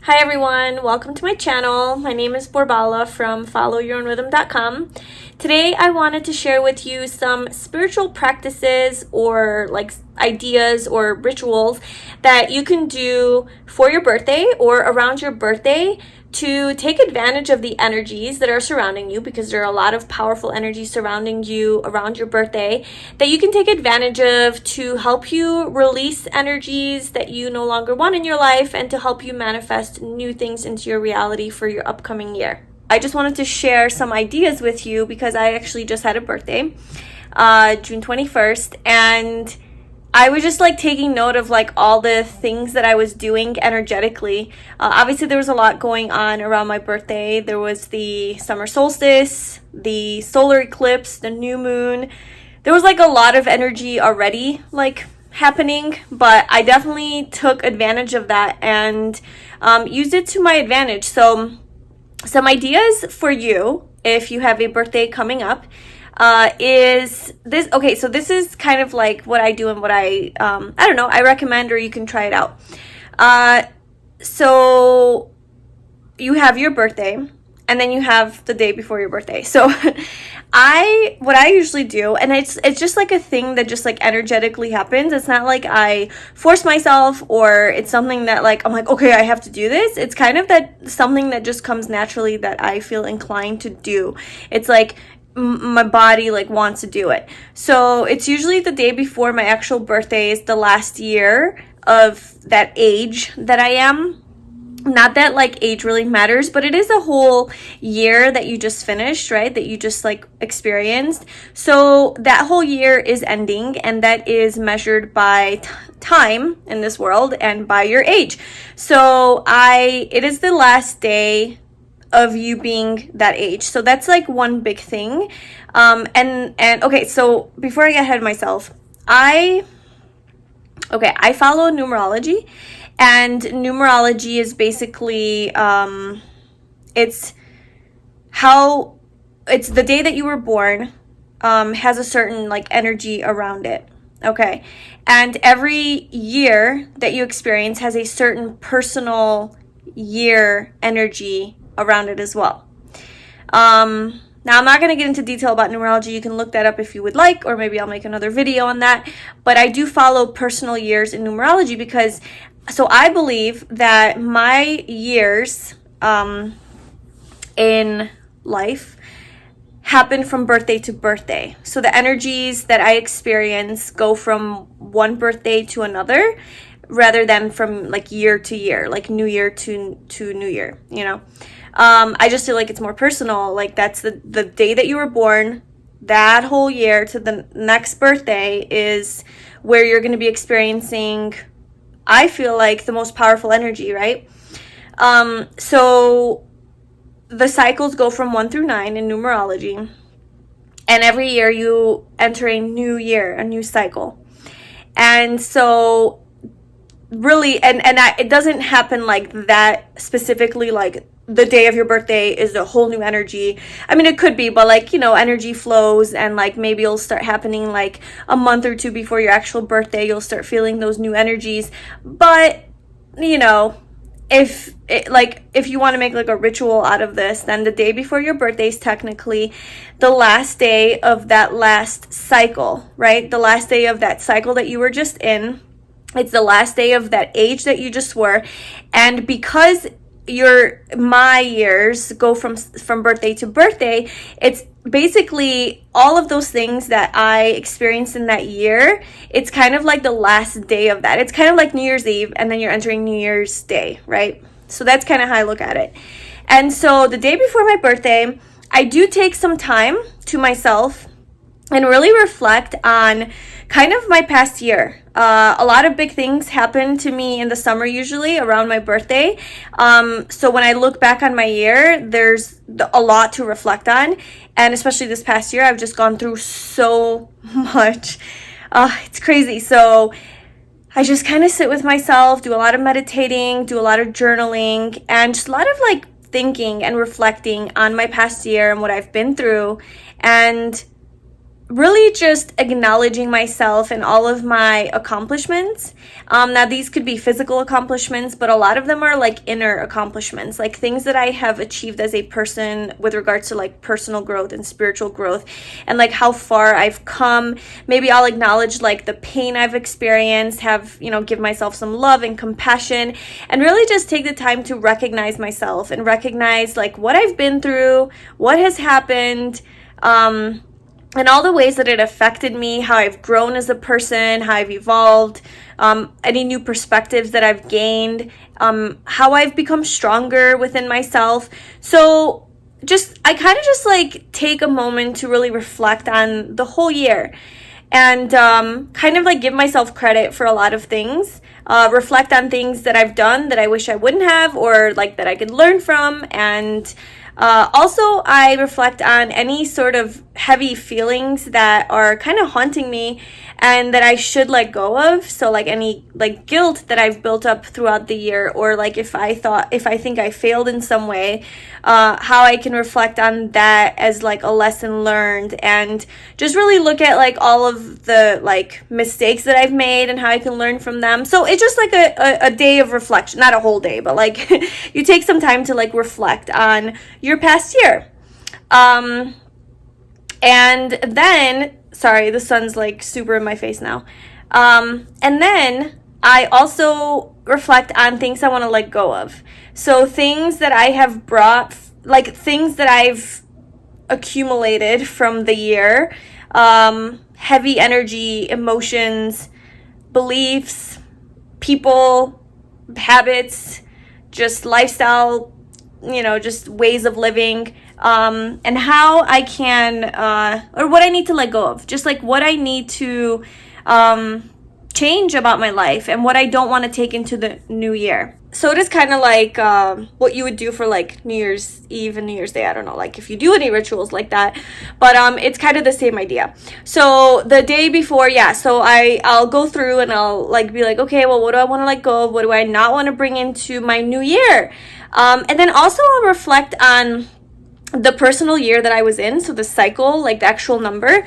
Hi everyone, welcome to my channel. My name is 𝗪𝗧𝗛𝗥𝗞 from followyourownrhythm.com. Today I wanted to share with you some spiritual practices or ideas or rituals that you can do for your birthday or around your birthday to take advantage of the energies that are surrounding you, because there are a lot of powerful energies surrounding you around your birthday that you can take advantage of to help you release energies that you no longer want in your life and to help you manifest new things into your reality for your upcoming year. I just wanted to share some ideas with you because I actually just had a birthday, June 21st, and I was just taking note of all the things that I was doing energetically. Obviously there was a lot going on around my birthday. There was the summer solstice, the solar eclipse, the new moon. There was a lot of energy already happening, but I definitely took advantage of that and used it to my advantage. So some ideas for you if you have a birthday coming up is this. Okay, so this is kind of what I do and what I don't know, I recommend, or you can try it out. So you have your birthday and then you have the day before your birthday. So what I usually do, and it's just a thing that just energetically happens. It's not I force myself, or it's something that I'm okay, I have to do this. It's kind of something that just comes naturally that I feel inclined to do. It's my body wants to do it. So it's usually the day before my actual birthday is the last year of that age that I am. Not that age really matters, but it is a whole year that you just finished, right? That you just experienced. So that whole year is ending, and that is measured by time in this world and by your age. So it is the last day of you being that age. So that's one big thing. And okay, so before I get ahead of myself, I follow numerology, and numerology is basically it's the day that you were born has a certain energy around it. Okay, and every year that you experience has a certain personal year energy around it as well. Now, I'm not going to get into detail about numerology. You can look that up if you would like, or maybe I'll make another video on that. But I do follow personal years in numerology because, so I believe that my years in life happen from birthday to birthday. So the energies that I experience go from one birthday to another, rather than from year to year, new year to new year, you know. I just feel it's more personal. That's the day that you were born, that whole year to the next birthday is where you're going to be experiencing, I feel the most powerful energy, right? So the cycles go from 1 through 9 in numerology, and every year you enter a new year, a new cycle. And so really, and it doesn't happen that specifically, the day of your birthday is a whole new energy. I mean, it could be, but energy flows, and maybe it'll start happening a month or two before your actual birthday. You'll start feeling those new energies. But if you want to make a ritual out of this, then the day before your birthday is technically the last day of that last cycle, right? The last day of that cycle that you were just in. It's the last day of that age that you just were. And because my years go from birthday to birthday, it's basically all of those things that I experienced in that year. It's kind of the last day of that. It's kind of like New Year's Eve, and then you're entering New Year's Day, right? So that's kind of how I look at it. And so the day before my birthday, I do take some time to myself and really reflect on kind of my past year. A lot of big things happen to me in the summer, usually around my birthday. So when I look back on my year, there's a lot to reflect on. And especially this past year, I've just gone through so much. It's crazy. So I just kind of sit with myself, do a lot of meditating, do a lot of journaling, and just a lot of thinking and reflecting on my past year and what I've been through. And really just acknowledging myself and all of my accomplishments. Now, these could be physical accomplishments, but a lot of them are like inner accomplishments, like things that I have achieved as a person with regards to like personal growth and spiritual growth, and like how far I've come. Maybe I'll acknowledge like the pain I've experienced, have, give myself some love and compassion, and really just take the time to recognize myself and recognize like what I've been through, what has happened, and all the ways that it affected me, how I've grown as a person, how I've evolved, any new perspectives that I've gained, how I've become stronger within myself. So I kind of just like take a moment to really reflect on the whole year and kind of like give myself credit for a lot of things, reflect on things that I've done that I wish I wouldn't have, or like that I could learn from, and also, I reflect on any sort of heavy feelings that are kind of haunting me and that I should let go of. So like any like guilt that I've built up throughout the year, or like if I think I failed in some way, how I can reflect on that as like a lesson learned, and just really look at like all of the like mistakes that I've made and how I can learn from them. So it's just like a day of reflection, not a whole day, but like you take some time to like reflect on your past year. And then, sorry, the sun's like super in my face now. And then I also reflect on things I want to let go of. So things that I have brought, like things that I've accumulated from the year, heavy energy, emotions, beliefs, people, habits, just lifestyle, just ways of living, and how I can, or what I need to let go of, just like what I need to change about my life and what I don't want to take into the new year. So it is kind of like what you would do for like New Year's Eve and New Year's Day. I don't know, like if you do any rituals like that, but it's kind of the same idea. So the day before, so I'll go through and I'll like be like, okay, well, what do I want to let go of? What do I not want to bring into my new year? And then also I'll reflect on the personal year that I was in, so the cycle, like the actual number.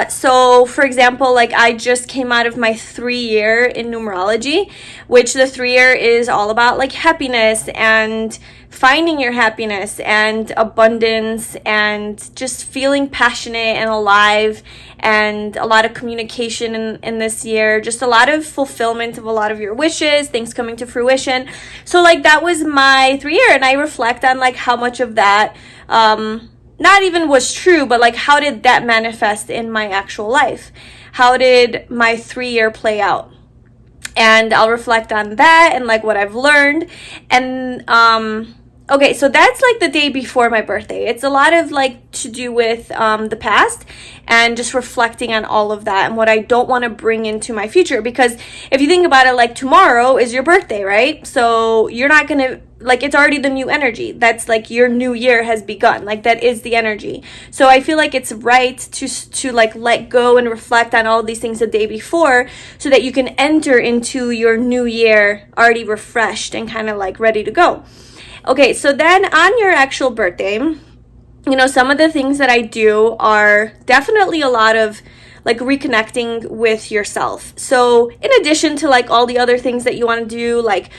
So for example, like I just came out of my 3-year in numerology, which the 3-year is all about like happiness and finding your happiness and abundance and just feeling passionate and alive, and a lot of communication in this year, just a lot of fulfillment of a lot of your wishes, things coming to fruition. So like that was my 3-year, and I reflect on like how much of that not even was true, but like how did that manifest in my actual life? How did my 3-year play out? And I'll reflect on that and like what I've learned. And okay, so that's like the day before my birthday. It's a lot of like to do with the past and just reflecting on all of that and what I don't want to bring into my future. Because if you think about it, like tomorrow is your birthday, right? So you're not going to, like, it's already the new energy. That's like your new year has begun. Like that is the energy. So I feel like it's right to like let go and reflect on all these things the day before, so that you can enter into your new year already refreshed and kind of like ready to go. Okay, so then on your actual birthday, some of the things that I do are definitely a lot of like reconnecting with yourself. So in addition to like all the other things that you want to do, like,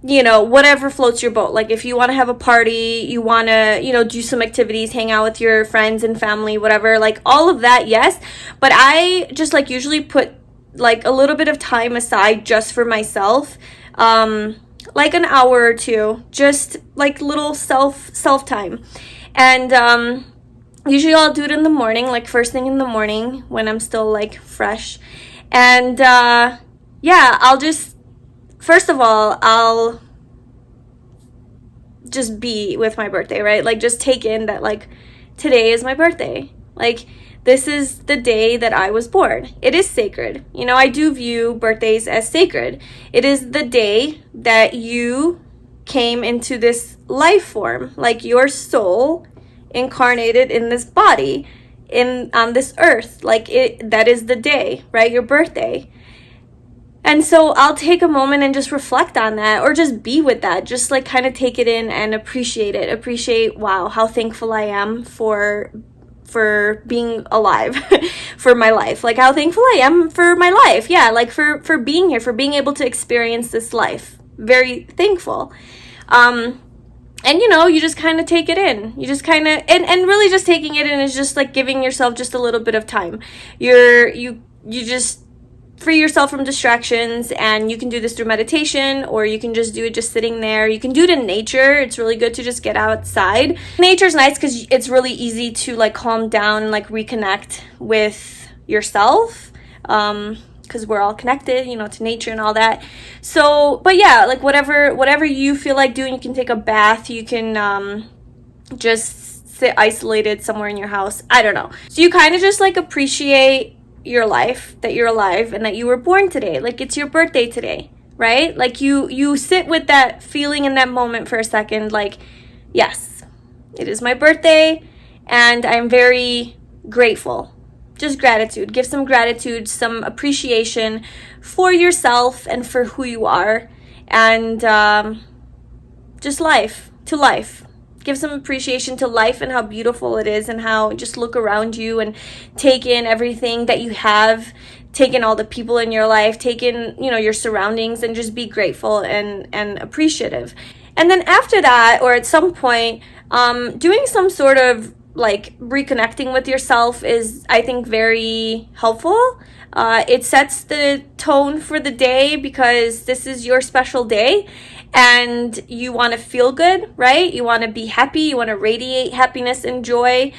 whatever floats your boat. Like if you want to have a party, you want to, do some activities, hang out with your friends and family, whatever, like all of that, yes. But I just like usually put like a little bit of time aside just for myself. Like an hour or two, just like little self time. And usually I'll do it in the morning, like first thing in the morning when I'm still like fresh. And I'll just, first of all, I'll just be with my birthday, right? Like just take in that like today is my birthday. Like this is the day that I was born. It is sacred. I do view birthdays as sacred. It is the day that you came into this life form, like your soul incarnated in this body on this earth. Like that is the day, right? Your birthday. And so I'll take a moment and just reflect on that, or just be with that, just like kind of take it in and appreciate it. Wow, how thankful I am for for being alive, for my life, like how thankful I am for my life. Yeah, like for being here, for being able to experience this life. Very thankful. And you know, you just kind of take it in. You just kind of, and really just taking it in is just like giving yourself just a little bit of time. You just free yourself from distractions, and you can do this through meditation, or you can just do it just sitting there. You can do it in nature. It's really good to just get outside. Nature's nice because it's really easy to like calm down and like reconnect with yourself. Because we're all connected, you know, to nature and all that. So, but yeah, like whatever you feel like doing. You can take a bath. You can just sit isolated somewhere in your house. I don't know. So you kind of just like appreciate your life, that you're alive and that you were born today. Like it's your birthday today, right? Like you sit with that feeling in that moment for a second. Like, yes, it is my birthday and I'm very grateful. Just gratitude. Give some gratitude, some appreciation for yourself and for who you are, and just life. Give some appreciation to life and how beautiful it is, and how just look around you and take in everything that you have, take in all the people in your life, take in, you know, your surroundings, and just be grateful and appreciative. And then after that, or at some point, doing some sort of like reconnecting with yourself is, I think, very helpful. It sets the tone for the day, because this is your special day and you want to feel good, right? You want to be happy. You want to radiate happiness and joy.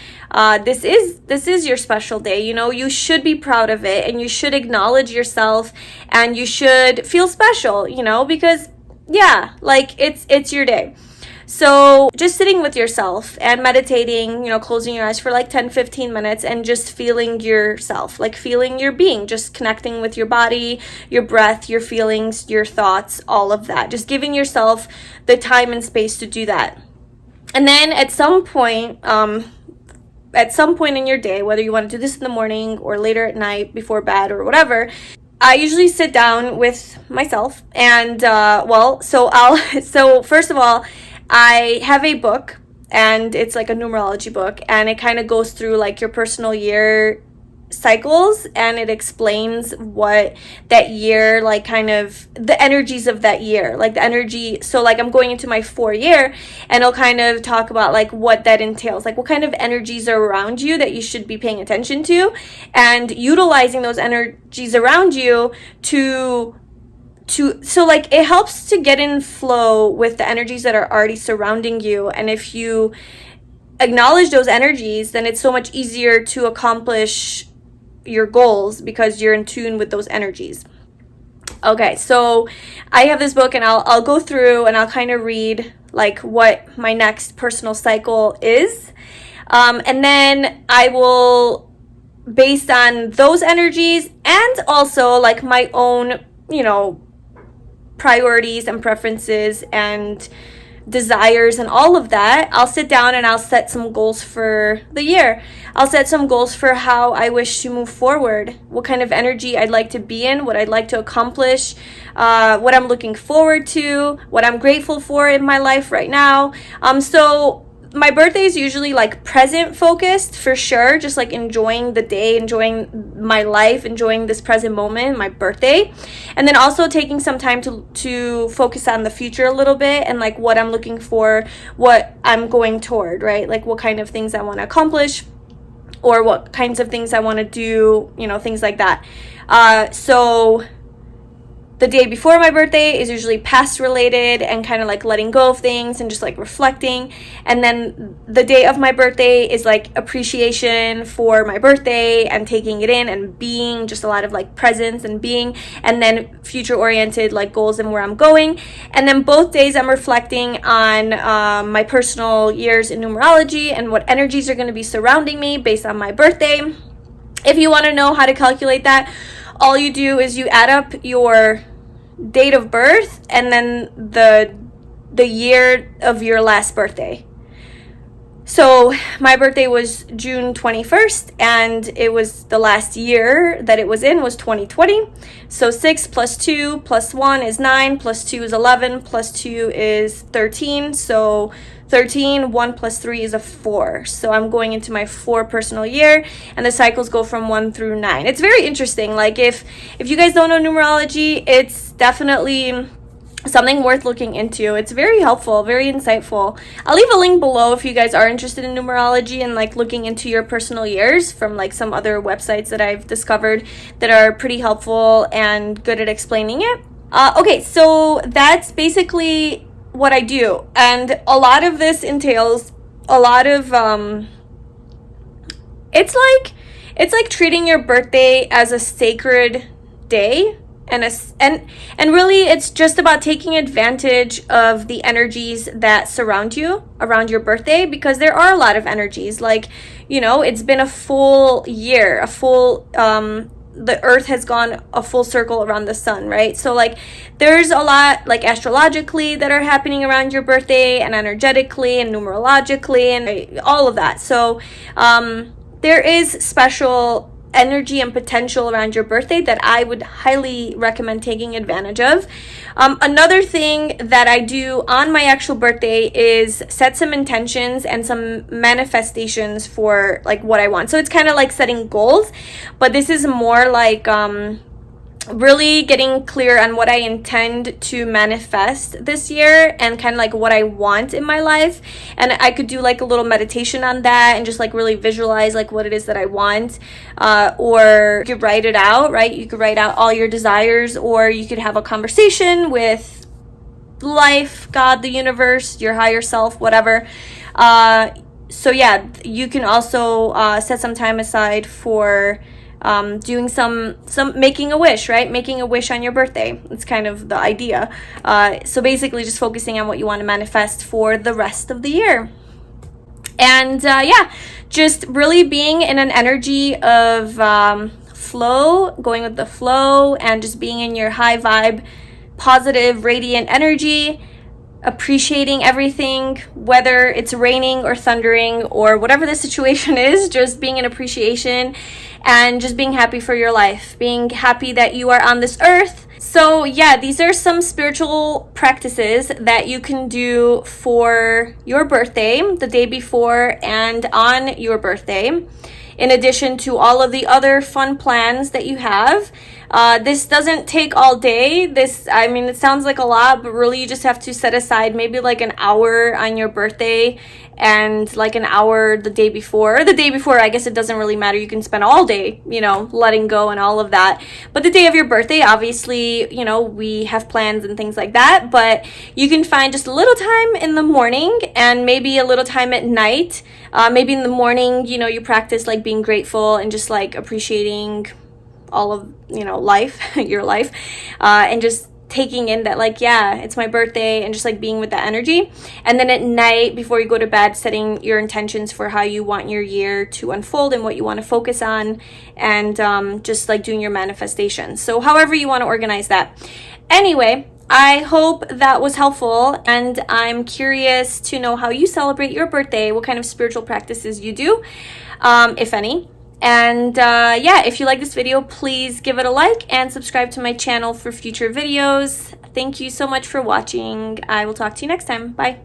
This is your special day. You know, you should be proud of it, and you should acknowledge yourself, and you should feel special, you know, because yeah, like it's your day. So just sitting with yourself and meditating, you know, closing your eyes for like 10-15 minutes and just feeling yourself, like feeling your being, just connecting with your body, your breath, your feelings, your thoughts, all of that. Just giving yourself the time and space to do that. And then at some point in your day, whether you want to do this in the morning or later at night before bed or whatever, I usually sit down with myself and, so first of all, I have a book, and it's like a numerology book, and it kind of goes through like your personal year cycles, and it explains what that year, like kind of the energies of that year, like the energy. So like I'm going into my 4th year, and it'll kind of talk about like what that entails, like what kind of energies are around you that you should be paying attention to, and utilizing those energies around you so like it helps to get in flow with the energies that are already surrounding you. And if you acknowledge those energies, then it's so much easier to accomplish your goals, because you're in tune with those energies. Okay, so I have this book, and I'll go through and I'll kind of read like what my next personal cycle is, and then I will, based on those energies and also like my own, you know, priorities and preferences and desires and all of that, I'll sit down and I'll set some goals for the year. I'll set some goals for how I wish to move forward, what kind of energy I'd like to be in, what I'd like to accomplish, what I'm looking forward to, what I'm grateful for in my life right now. So my birthday is usually like present focused, for sure, just like enjoying the day, enjoying my life, enjoying this present moment, my birthday. And then also taking some time to focus on the future a little bit, and like what I'm looking for, what I'm going toward, right? Like what kind of things I want to accomplish, or what kinds of things I want to do, you know, things like that. So the day before my birthday is usually past related and kind of like letting go of things and just like reflecting. And then the day of my birthday is like appreciation for my birthday and taking it in and being, just a lot of like presence and being, and then future oriented like goals and where I'm going. And then both days I'm reflecting on my personal years in numerology and what energies are going to be surrounding me based on my birthday. If you want to know how to calculate that, all you do is you add up your date of birth and then the year of your last birthday. So my birthday was June 21st, and it was the last year that it was in was 2020. So 6 plus 2 plus 1 is 9, plus 2 is 11, plus 2 is 13. So 13, 1 plus 3 is a 4. So I'm going into my 4 personal year, and the cycles go from 1 through 9. It's very interesting. Like if you guys don't know numerology, it's definitely something worth looking into. It's very helpful, very insightful. I'll leave a link below if you guys are interested in numerology and like looking into your personal years from like some other websites that I've discovered that are pretty helpful and good at explaining it. Okay, so that's basically what I do, and a lot of this entails a lot of it's like treating your birthday as a sacred day, and really it's just about taking advantage of the energies that surround you around your birthday, because there are a lot of energies. Like, you know, it's been a full year, a full the earth has gone a full circle around the sun, right? So like there's a lot like astrologically that are happening around your birthday, and energetically and numerologically and all of that. So there is special energy and potential around your birthday that I would highly recommend taking advantage of. Another thing that I do on my actual birthday is set some intentions and some manifestations for like what I want. So it's kind of like setting goals, but this is more like really getting clear on what I intend to manifest this year and kind of like what I want in my life. And I could do like a little meditation on that and just like really visualize like what it is that I want. Or you could write it out, right? You could write out all your desires, or you could have a conversation with life, God, the universe, your higher self, whatever. So yeah, you can also set some time aside for doing some making a wish, right? Making a wish on your birthday. It's kind of the idea. So basically just focusing on what you want to manifest for the rest of the year. And yeah, just really being in an energy of flow, going with the flow, and just being in your high vibe, positive, radiant energy, appreciating everything, whether it's raining or thundering or whatever the situation is, just being in appreciation and just being happy for your life, being happy that you are on this earth. So yeah, these are some spiritual practices that you can do for your birthday, the day before and on your birthday, in addition to all of the other fun plans that you have. This doesn't take all day. I mean, it sounds like a lot, but really you just have to set aside maybe like an hour on your birthday and like an hour the day before. The day before, I guess it doesn't really matter. You can spend all day, you know, letting go and all of that. But the day of your birthday, obviously, you know, we have plans and things like that, but you can find just a little time in the morning and maybe a little time at night. Maybe in the morning, you know, you practice like being grateful and just like appreciating all of, you know, life, your life, and just taking in that like, yeah, it's my birthday, and just like being with that energy. And then at night before you go to bed, setting your intentions for how you want your year to unfold and what you want to focus on, and just like doing your manifestations. So however you want to organize that. Anyway, I hope that was helpful, and I'm curious to know how you celebrate your birthday, what kind of spiritual practices you do, if any. And yeah, if you like this video, please give it a like and subscribe to my channel for future videos. Thank you so much for watching. I will talk to you next time. Bye.